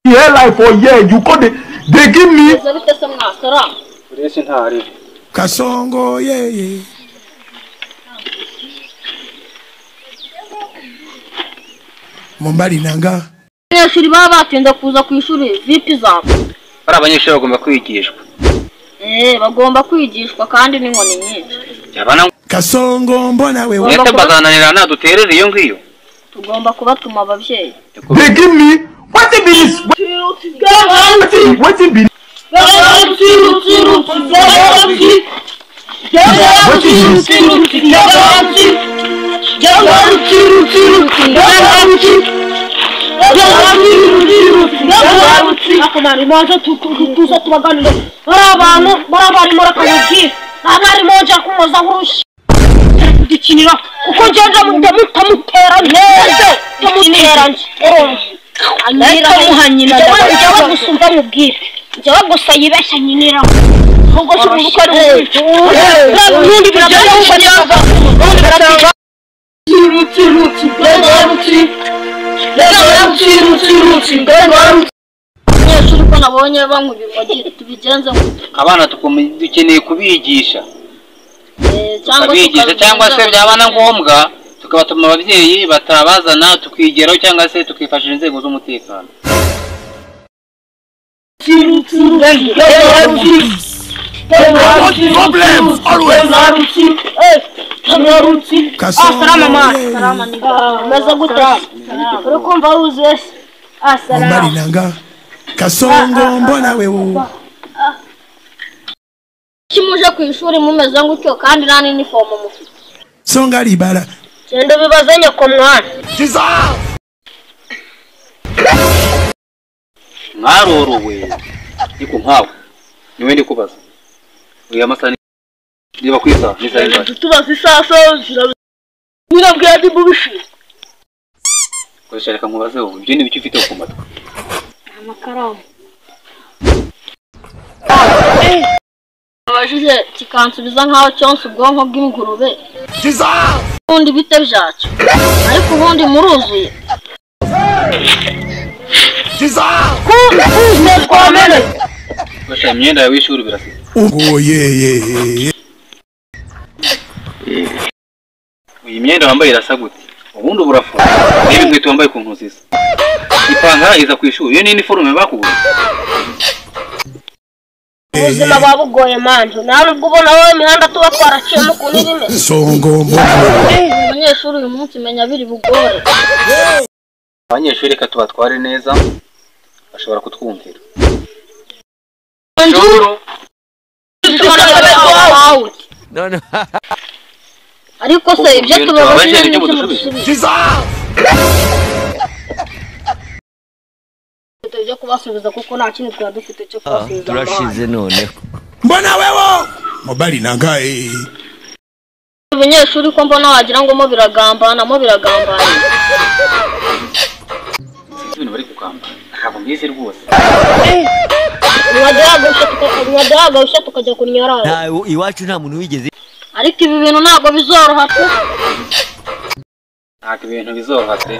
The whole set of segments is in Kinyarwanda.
Here life for year you call they give me Kasongo yeah. Mumbali nanga abanyeshuri baba batinda kuza ku ishuri vipi zabo ari abanyeshuri bagomba kwigishwa bagomba kwigishwa kandi n'inkoni nyinshi yabana Kasongo mbona wewe mwete bazananira naduterere iyo ngiyo tugomba kubatuma abavyeyi they give me what it is what it be akomari moja tuza tubaganira barabana barabari mora kazi abari moja kumoza hurushi dukinira uko ngenza mutamutera neza tumutera anyira muhanyina njya gusumba mubwira njya gusa yibeshya nyinira ahubwo se uko ari n'undi birabaho Nyeshuri ko nabonye bankubirwa tubigenze abana dukeneye kubigisha cyangwa se byabana ngombwa tukabatuma abavyeyi batabazana tukigeraho cyangwa se tukifashisha inzego z'umutekano problems always Salama maza guta urukumva uze Mumbali nanga Kasongo mbona wewe kimuje ku ishuri mumeze ngutyo kandi nani uniform mufite Songa libala Genda bibazanye ko mwana mwarorowe niko nkawe niwe ndi kubaza uya masani niba kwisa nisaimba tubaza isasa birabwiye ndi bubishi kwesha reka nkubaze ubu ibyo ni biki ufite ku matwe amakaramu abajije kikansubiza nkaho cyonse ubwonko bw'ingurube ubundi bite byacu ariko ubundi muruzuye kwesha imyenda yawe y'ishuri birasize ye iyi myenda wambaye irasa gute ubundi burafuza niba inkweto wambaye ku ntuzi isa ipantaro iza ku ishuri iyo ni uniforme bakuguze ubuzima babugoye manje nta nubwo ubona wowe imihanda tuba twaraciyemo ku nirime Songo mbona abanyeshuri uyu munsi menya biri bugore abanyeshuri reka tubatware neza bashobora kutwumvira No. ariko se ibyo tubabajije n'ibyo tujye kubasubiza kuko nta kintu twadufite cyo kubasubiza turashize none mbona wewe Mumbali nanga abanyeshuri ko mbona wagira ngo mo biragambana ibintu bari kukamba ntabwo mbizi rwose wadahagusha tukajya kunyarara nta iwacu nta muntu wigeze ariko ibi bintu ntabwo bizoroha pe ntabwo ibintu bizoroha pe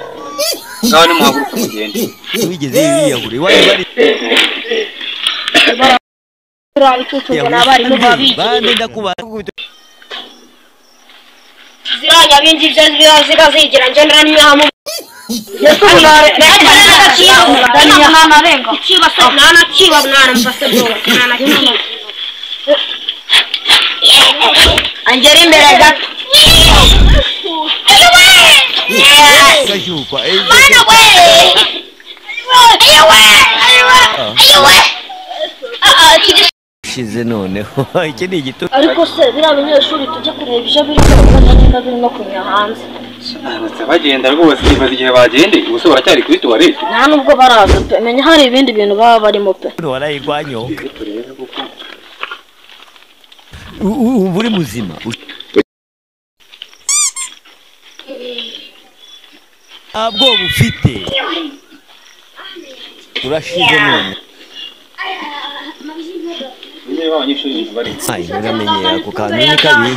ngaho ni muhaguruka mugende wigeze biyahura iwacu bari n'abarimu babigiye bande ndakubaza ziranya bindi zigira ngendera n'inyamu angera imbere gato shize noneho iki ni igito ariko se biriya abanyeshuri tujye kureba ibyo birimo biri no kunya hanze bagenda rwose bibaza igihe bagendeye ubuse baracyari kuri tuwarete nta nubwo baraza pe menya hari ibindi bintu baba barimo pe warayigwanyo uri muzima ntabwo bufite urashize none niba abanyeshuri bari uramenye ako kantu ni kabi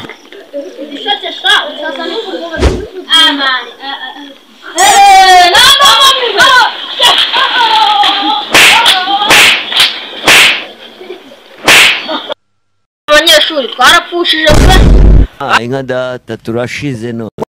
amashuri twarapfushije pe inka data turashize no